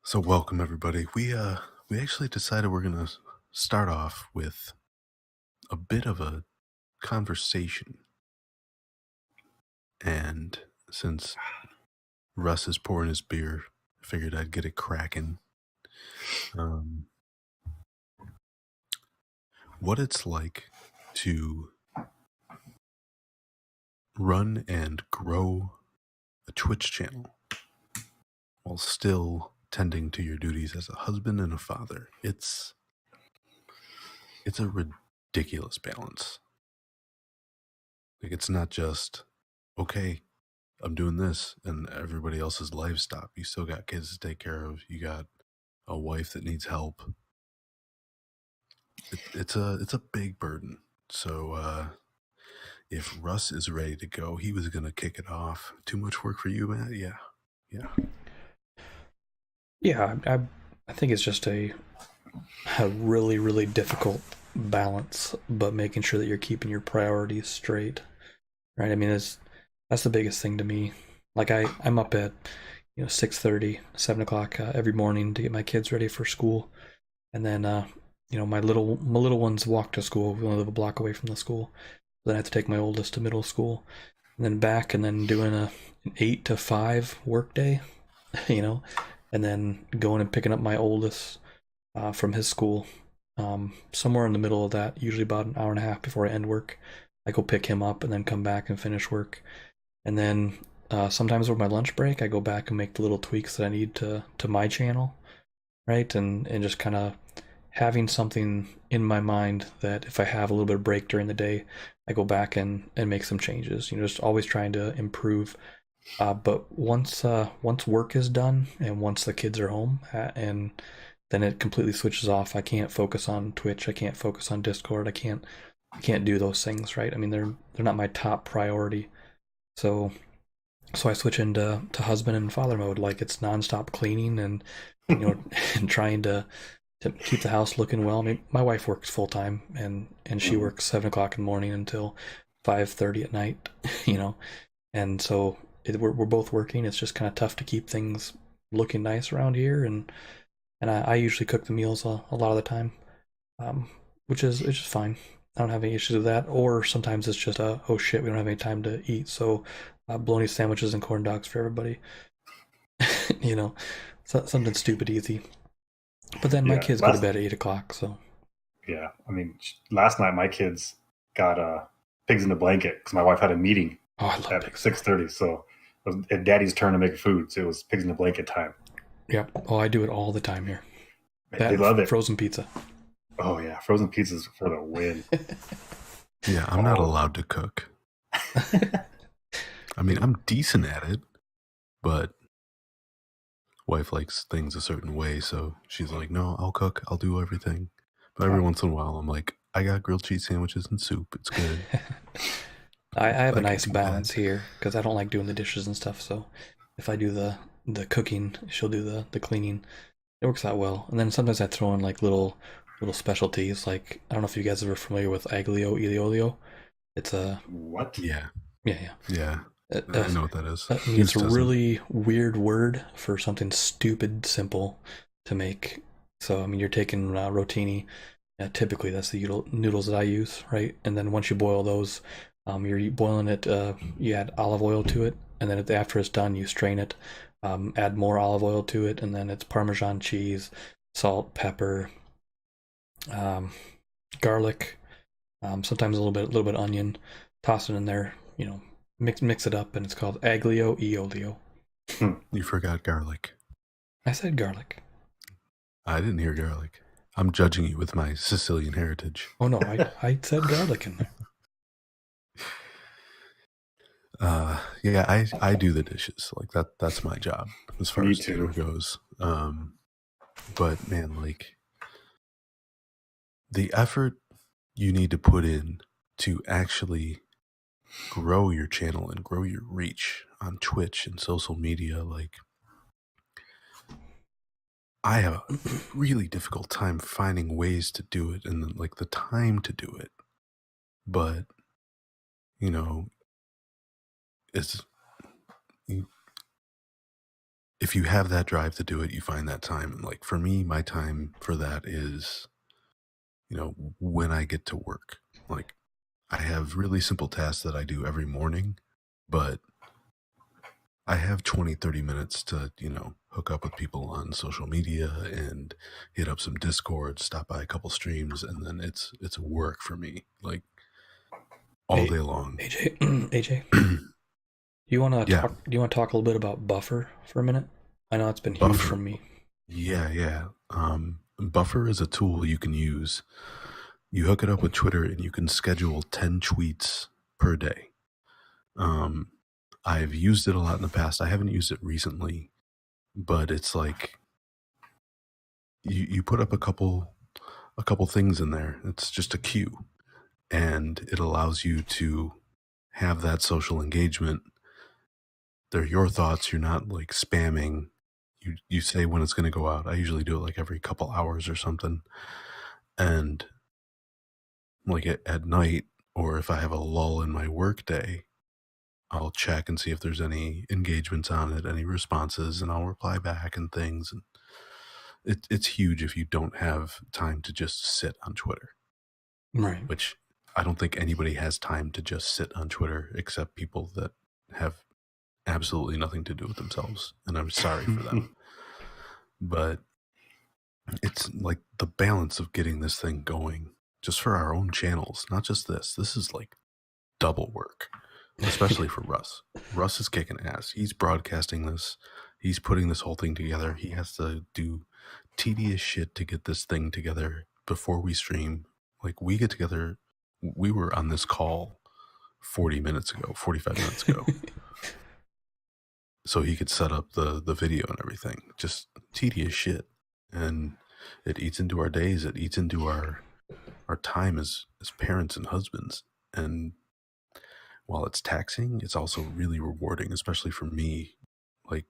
So welcome everybody. We actually decided we're gonna start off with a bit of a conversation, and since Russ is pouring his beer, I figured I'd get it cracking. Um, what it's like to run and grow a Twitch channel while still tending to your duties as a husband and a father. It's a ridiculous balance. Like it's not just okay, I'm doing this and everybody else's lives stop. You still got kids to take care of. You got a wife that needs help. It's a big burden. So if Russ is ready to go, he was gonna kick it off. Too much work for you, Matt? Yeah. I think it's just a really, really difficult balance, but making sure that you're keeping your priorities straight, right? I mean, that's the biggest thing to me. Like I'm up at 6:30, 7 o'clock every morning to get my kids ready for school, and then my little ones walk to school. We only live a block away from the school. Then I have to take my oldest to middle school, and then back, and then doing an 8 to 5 work day, you know, and then going and picking up my oldest from his school. Somewhere in the middle of that, usually about an hour and a half before I end work, I go pick him up and then come back and finish work. And then sometimes over my lunch break, I go back and make the little tweaks that I need to my channel, right? And just kind of having something in my mind that if I have a little bit of break during the day, I go back and make some changes. Just always trying to improve. But once work is done and once the kids are home and then it completely switches off. I can't focus on Twitch. I can't focus on Discord. I can't do those things, right? I mean, they're not my top priority. So I switch into husband and father mode. Like it's nonstop cleaning and and trying to keep the house looking well. I mean, my wife works full time and she works 7 o'clock in the morning until 5:30 at night. You know, and so we're both working. It's just kind of tough to keep things looking nice around here and I usually cook the meals a lot of the time, um, which is it's just fine. I don't have any issues with that. Or sometimes it's just oh shit, we don't have any time to eat, so bologna sandwiches and corn dogs for everybody. you know, something stupid easy. But then my Yeah, kids go to bed at 8 o'clock, so yeah. I mean, last night my kids got pigs in the blanket because my wife had a meeting oh, I love at pigs. 6:30. So it was Daddy's turn to make food. So it was pigs in the blanket time. Yep. Oh, I do it all the time here. That They and love it. frozen pizza. Oh yeah, frozen pizzas for the win. Yeah, I'm not allowed to cook. I mean, I'm decent at it, but wife likes things a certain way, so she's like, "No, I'll cook. I'll do everything." But every once in a while, I'm like, "I got grilled cheese sandwiches and soup. It's good." I have a I can nice do balance that. here because I don't like doing the dishes and stuff. So if I do the cooking, she'll do the cleaning. It works out well. And then sometimes I throw in like little specialties. Like I don't know if you guys are familiar with aglio e olio. It's a What? Yeah, yeah yeah. yeah. I know what that is. I mean, it's Hughes a doesn't. really weird word for something stupid simple to make. So I mean, you're taking rotini. Typically, that's the noodles that I use, right? And then once you boil those, you're boiling it. You add olive oil to it, and then after it's done, you strain it. Add more olive oil to it, and then it's Parmesan cheese, salt, pepper, um, garlic, sometimes a little bit of onion. Toss it in there, mix it up, and it's called aglio e olio. Hmm. You forgot garlic. I said garlic. I didn't hear garlic. I'm judging you with my Sicilian heritage. Oh no, I said garlic in there. Yeah, I do the dishes. Like that's my job as far Me as dinner too. goes. But man, like the effort you need to put in to actually grow your channel and grow your reach on Twitch and social media, like I have a really difficult time finding ways to do it and then, like the time to do it. But you know, it's you, if you have that drive to do it, you find that time. And like for me, my time for that is, when I get to work. Like I have really simple tasks that I do every morning, but I have 20, 30 minutes to, hook up with people on social media and hit up some Discord, stop by a couple streams, and then it's work for me, like all day long. AJ, you want to talk? Do you want to talk a little bit about Buffer for a minute? I know it's been huge for me. Yeah. Buffer is a tool you can use. You hook it up with Twitter and you can schedule 10 tweets per day. I've used it a lot in the past. I haven't used it recently, but it's like you put up a couple things in there. It's just a queue, and it allows you to have that social engagement. They're your thoughts. You're not like spamming. You say when it's going to go out. I usually do it like every couple hours or something. And like at night, or if I have a lull in my work day, I'll check and see if there's any engagements on it, any responses, and I'll reply back and things. And it's huge if you don't have time to just sit on Twitter. Right. Which I don't think anybody has time to just sit on Twitter except people that have absolutely nothing to do with themselves. And I'm sorry for them. But it's like the balance of getting this thing going just for our own channels, not just this. This is like double work, especially for Russ. Russ is kicking ass. He's broadcasting this. He's putting this whole thing together. He has to do tedious shit to get this thing together before we stream. Like we get together, we were on this call 45 minutes ago. So he could set up the video and everything. Just tedious shit. And it eats into our days. It eats into our time as parents and husbands. And while it's taxing, it's also really rewarding, especially for me. Like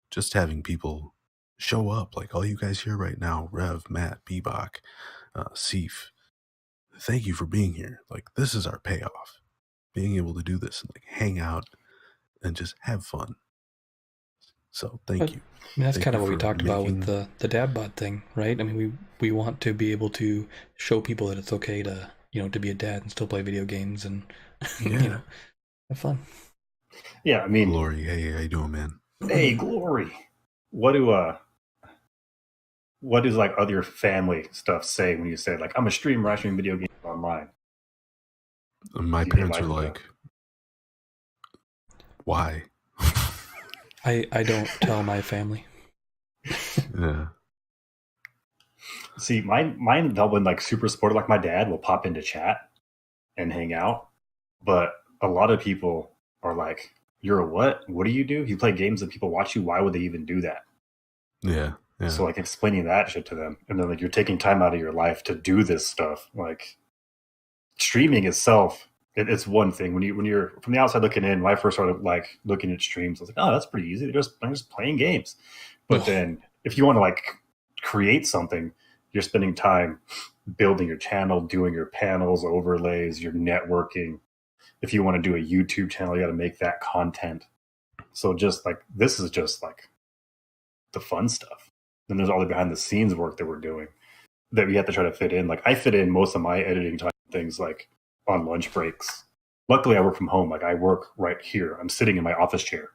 just having people show up, like all you guys here right now, Rev, Matt, Bebach, Seif, thank you for being here. Like this is our payoff. Being able to do this and like hang out and just have fun. So thank you. I mean, that's kind of what we talked about with the Dad Bod thing, right? I mean, we want to be able to show people that it's okay to, to be a dad and still play video games and, have fun. Yeah, I mean... Glory, hey, how you doing, man? Hey, Glory. What does like other family stuff say when you say like, I'm a streamer, I stream video games online? My parents are like, why? I don't tell my family. Yeah. See, mine they'll been like super supportive. Like my dad will pop into chat and hang out, but a lot of people are like, "You're a what? What do you do? You play games and people watch you. Why would they even do that?" Yeah. So like explaining that shit to them, and then like you're taking time out of your life to do this stuff. Like streaming itself, it's one thing. When you're from the outside looking in, when I first started like looking at streams, I was like, "Oh, that's pretty easy. They're just playing games." But then if you want to like create something, you're spending time building your channel, doing your panels, overlays, your networking. If you want to do a YouTube channel, you got to make that content. So just like this is just like the fun stuff. Then there's all the behind the scenes work that we're doing that we have to try to fit in. Like I fit in most of my editing time things like on lunch breaks. Luckily I work from home. Like I work right here. I'm sitting in my office chair.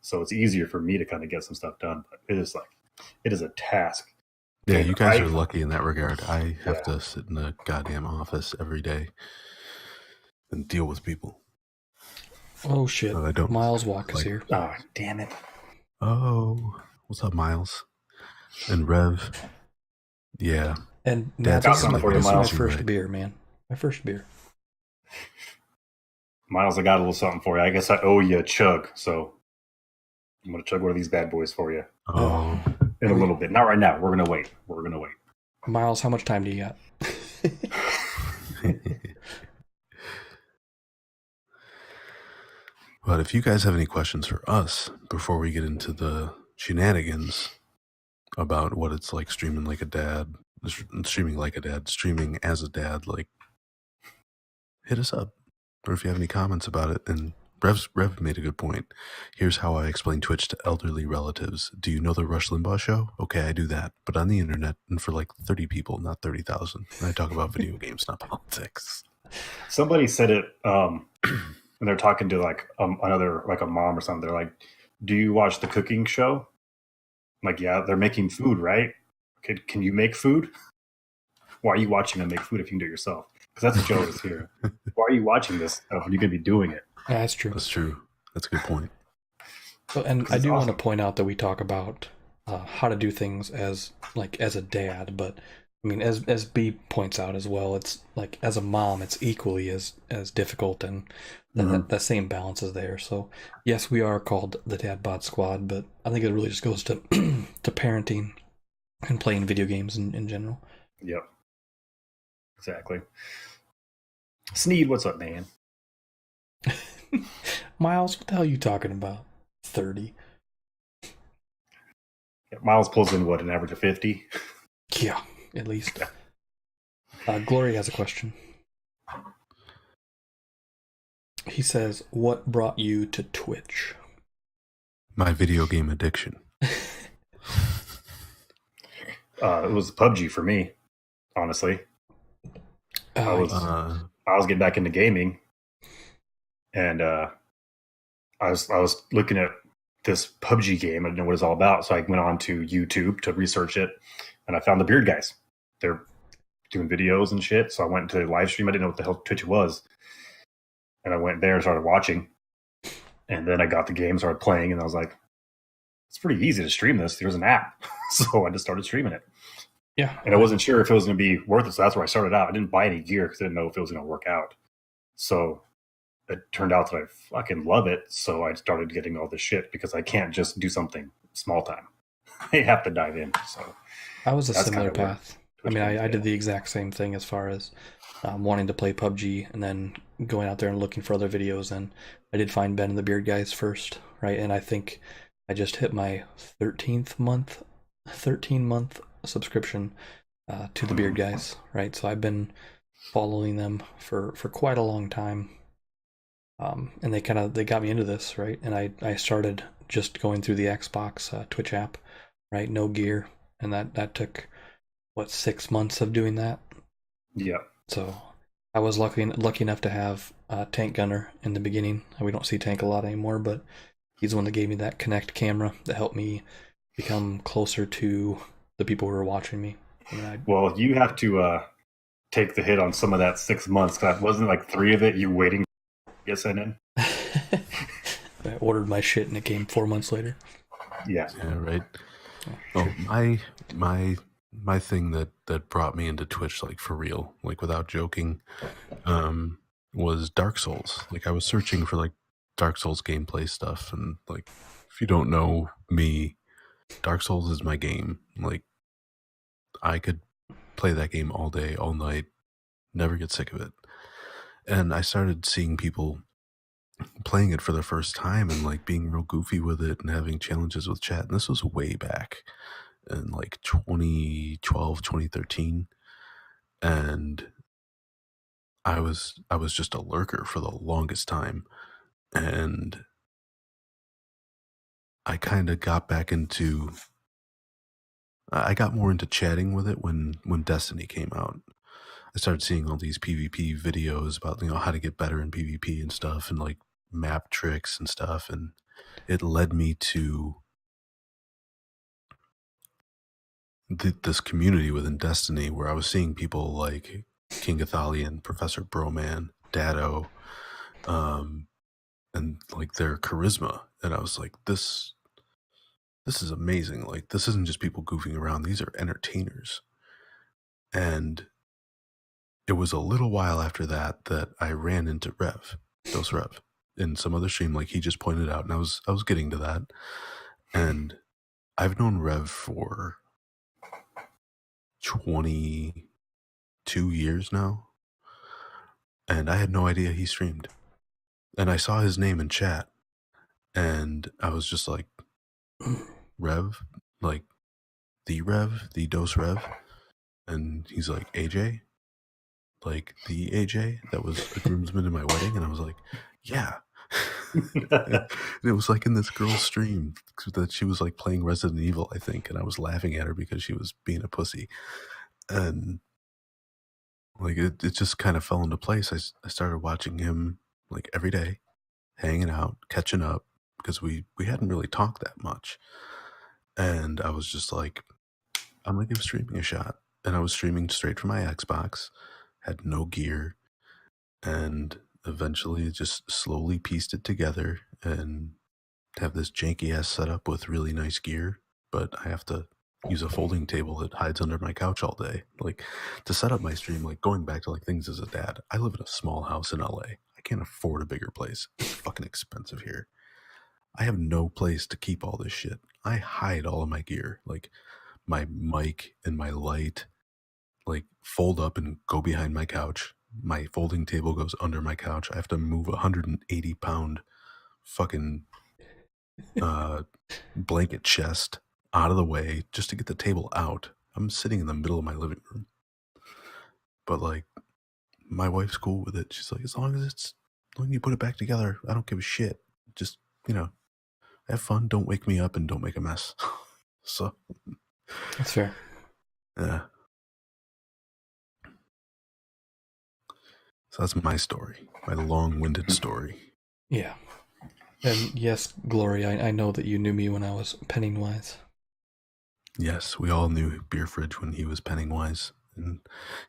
So it's easier for me to kind of get some stuff done. But it is a task. Yeah, you guys are lucky in that regard. I have to sit in a goddamn office every day and deal with people. Oh shit! Miles Walk is here. Oh damn it! Oh, what's up, Miles? And Rev. Yeah. And Matt, this is my first beer, man. My first beer. Miles, I got a little something for you. I guess I owe you a chug, so I'm gonna chug one of these bad boys for you. Oh. In a little bit. Not right now. We're gonna wait. Miles, how much time do you got? But if you guys have any questions for us before we get into the shenanigans about what it's like streaming like a dad, streaming as a dad, like hit us up. Or if you have any comments about it, and Rev made a good point. Here's how I explain Twitch to elderly relatives. Do you know the Rush Limbaugh show? Okay, I do that, but on the internet and for like 30 people, not 30,000. And I talk about video games, not politics. Somebody said it when they're talking to like another, like a mom or something. They're like, "Do you watch the cooking show?" I'm like, yeah, they're making food, right? Can you make food? Why are you watching them make food if you can do it yourself? Because that's Joe is here. Why are you watching this stuff when you could be doing it? Yeah, that's true. That's true. That's a good point. Well, and I do want to point out that we talk about how to do things as a dad, but I mean, as B points out as well, it's like as a mom, it's equally as difficult, and that same balance is there. So yes, we are called the Dad Bod Squad, but I think it really just goes to to parenting and playing video games in general. Yep. Exactly. Sneed, what's up, man? Miles, what the hell are you talking about? 30. Yeah, Miles pulls in what, an average of 50? Yeah, at least. Glory has a question. He says, "What brought you to Twitch?" My video game addiction. It was PUBG for me, honestly. I was getting back into gaming, and I was looking at this PUBG game. I didn't know what it was all about, so I went on to YouTube to research it, and I found the Beard Guys. They're doing videos and shit, so I went to live stream. I didn't know what the hell Twitch was, and I went there and started watching, and then I got the game, started playing, and I was like, it's pretty easy to stream this. There's an app. So I just started streaming it. Yeah. And I wasn't sure if it was going to be worth it. So that's where I started out. I didn't buy any gear because I didn't know if it was going to work out. So it turned out that I fucking love it. So I started getting all this shit because I can't just do something small time. I have to dive in. So I was a similar path. I mean, I did the exact same thing as far as wanting to play PUBG and then going out there and looking for other videos. And I did find Ben and the Beard Guys first, right? And I think I just hit my 13 month subscription to the Beard Guys, right? So I've been following them for quite a long time, and they got me into this, right? And I started just going through the Xbox Twitch app, right? No gear, and that took 6 months of doing that. Yeah. So I was lucky enough to have Tank Gunner in the beginning. We don't see Tank a lot anymore, but he's the one that gave me that Kinect camera that helped me become closer to the people who were watching me. Well, you have to take the hit on some of that 6 months. Cause wasn't like 3 of it you waiting to get sent in? I ordered my shit and it came 4 months later. Yeah. Yeah, right. Oh, my thing that brought me into Twitch, like for real, like without joking, was Dark Souls. Like I was searching for like Dark Souls gameplay stuff, and like if you don't know me, Dark Souls is my game. Like I could play that game all day, all night, never get sick of it. And I started seeing people playing it for the first time and like being real goofy with it and having challenges with chat. And this was way back in like 2012, 2013. And I was just a lurker for the longest time. And I kind of got back into, I got more into chatting with it when Destiny came out. I started seeing all these PvP videos about, how to get better in PvP and stuff, and like map tricks and stuff. And it led me to this community within Destiny where I was seeing people like King Athalion, Professor Broman, Dado, and like their charisma. And I was like, this is amazing. Like, this isn't just people goofing around. These are entertainers. And it was a little while after that I ran into Dos Rev, in some other stream, like he just pointed out. And I was getting to that. And I've known Rev for 22 years now. And I had no idea he streamed. And I saw his name in chat. And I was just like, Rev, like the Dos Rev. And he's like, AJ, like the AJ that was a groomsman in my wedding. And I was like, yeah. And it was like in this girl's stream that she was like playing Resident Evil, I think, and I was laughing at her because she was being a pussy. And like it just kind of fell into place. I started watching him like every day, hanging out, catching up, because we hadn't really talked that much. And I was just like, I'm gonna give streaming a shot. And I was streaming straight from my Xbox, had no gear, and eventually just slowly pieced it together and have this janky ass setup with really nice gear, but I have to use a folding table that hides under my couch all day. Like to set up my stream, like going back to like things as a dad, I live in a small house in LA. I can't afford a bigger place. It's fucking expensive here. I have no place to keep all this shit. I hide all of my gear, like my mic and my light, like fold up and go behind my couch. My folding table goes under my couch. I have to move a 180-pound fucking blanket chest out of the way just to get the table out. I'm sitting in the middle of my living room. But like my wife's cool with it. She's like, as long as you put it back together, I don't give a shit. Just, have fun, don't wake me up and don't make a mess. So That's fair. yeah. So that's my story, my long-winded story. Yeah. And yes, Glory, I know that you knew me when I was Pennywise. Yes, we all knew Beer Fridge when he was Pennywise, and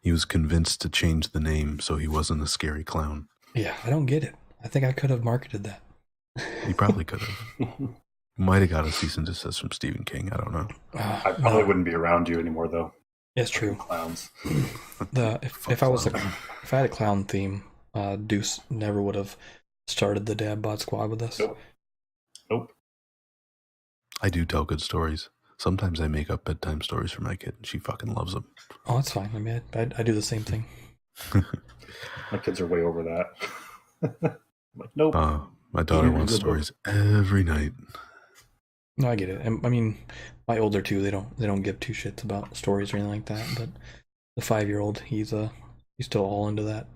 he was convinced to change the name so he wasn't a scary clown. Yeah, I don't get it. I think I could have marketed that. He probably could have. Might have got a cease and desist from Stephen King. I don't know. I probably wouldn't be around you anymore, though. It's true. Clowns. If I had a clown theme, Deuce never would have started the Dad Bod Squad with us. Nope. I do tell good stories. Sometimes I make up bedtime stories for my kid, and she fucking loves them. Oh, that's fine. I mean, I do the same thing. My kids are way over that. I'm like, nope. My daughter wants stories every night. No, I get it. I mean, my older two, they don't give two shits about stories or anything like that. But the 5-year-old, he's still all into that.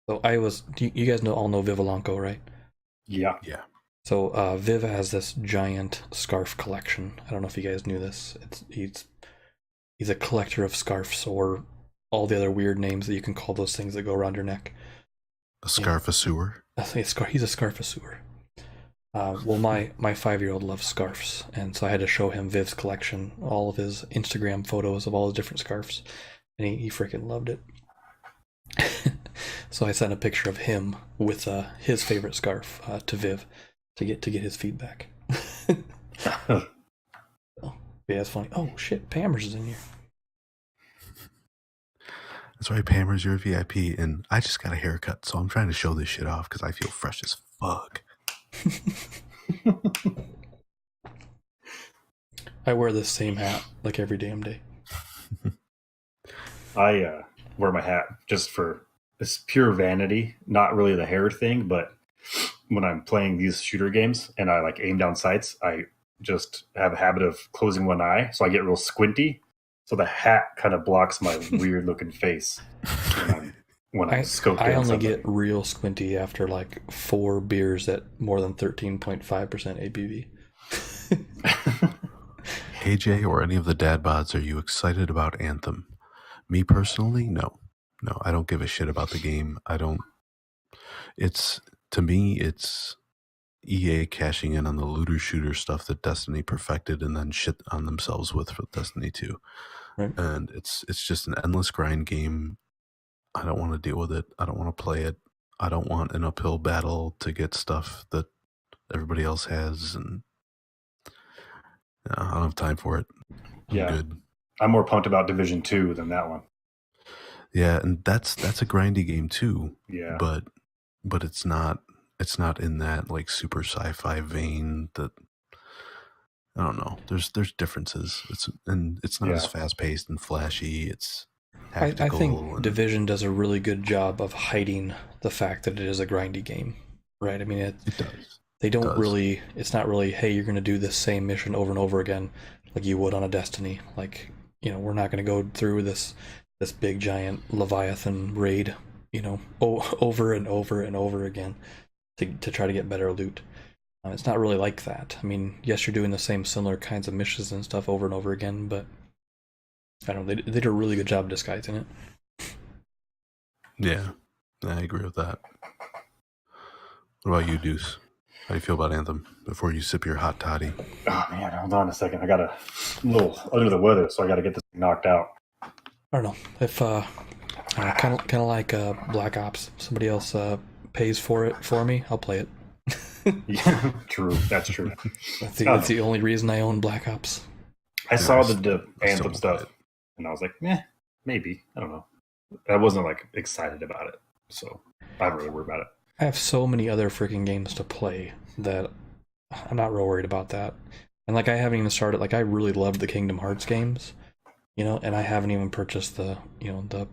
So you guys all know Viv Alanco, right? Yeah. So Viv has this giant scarf collection. I don't know if you guys knew this. He's a collector of scarves, or all the other weird names that you can call those things that go around your neck. A scarfaseur? He's a scarfaseur. Well, my 5-year-old loves scarves, and so I had to show him Viv's collection, all of his Instagram photos of all his different scarves, and he freaking loved it. So I sent a picture of him with his favorite scarf to Viv to get his feedback. So, yeah, it's funny. Oh shit, Pammers is in here. That's right, Pammers, you're a VIP, and I just got a haircut, so I'm trying to show this shit off because I feel fresh as fuck. I wear the same hat like every damn day. I wear my hat just for it's pure vanity, not really the hair thing, but when I'm playing these shooter games and I like aim down sights, I just have a habit of closing one eye, so I get real squinty. So the hat kind of blocks my weird looking face when I'm scoped in. I only get real squinty after like 4 beers at more than 13.5% ABV. AJ or any of the dad bods, are you excited about Anthem? Me personally, no. No, I don't give a shit about the game. To me, it's EA cashing in on the looter shooter stuff that Destiny perfected and then shit on themselves with for Destiny 2. Right. And it's just an endless grind game. I don't want to deal with it. I don't want to play it. I don't want an uphill battle to get stuff that everybody else has, and I don't have time for it. I'm good. I'm more pumped about Division 2 than that one. Yeah, and that's a grindy game too. Yeah. But it's not in that like super sci-fi vein that I don't know. There's differences. It's not as fast paced and flashy. It's tactical. I think Division does a really good job of hiding the fact that it is a grindy game, right? I mean, it does. They don't really. It's not really. Hey, you're going to do this same mission over and over again, like you would on a Destiny. Like, we're not going to go through this big giant Leviathan raid over and over and over again to try to get better loot. It's not really like that. I mean, yes, you're doing the same similar kinds of missions and stuff over and over again, but I don't know, they did a really good job disguising it. Yeah, I agree with that. What about you, Deuce? How do you feel about Anthem before you sip your hot toddy? Oh man, hold on a second. I got a little under the weather, so I got to get this knocked out. I don't know if kind of like Black Ops. Somebody else pays for it for me. I'll play it. Yeah, true. That's true. That's the only reason I own Black Ops. I saw the Anthem stuff, and I was like, maybe. I don't know. I wasn't like excited about it, so I don't really worry about it. I have so many other freaking games to play that I'm not real worried about that. And like I haven't even started. Like I really loved the Kingdom Hearts games, and I haven't even purchased the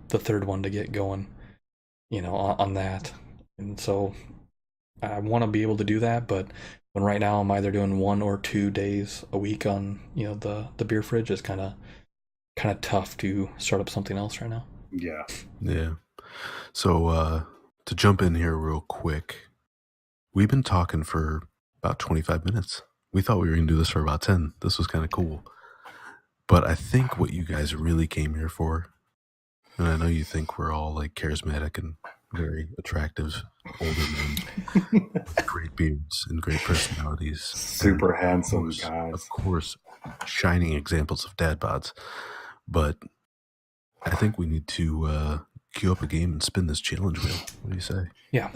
third one to get going, on that. And so I want to be able to do that, but when right now I'm either doing 1 or 2 days a week on the beer fridge, it's kind of tough to start up something else right now. Yeah. So to jump in here real quick, we've been talking for about 25 minutes. We thought we were going to do this for about 10. This was kind of cool. But I think what you guys really came here for, and I know you think we're all like charismatic and very attractive older men, great beards and great personalities, super handsome guys. Of course, shining examples of dad bods. But I think we need to queue up a game and spin this challenge wheel. What do you say? Yeah,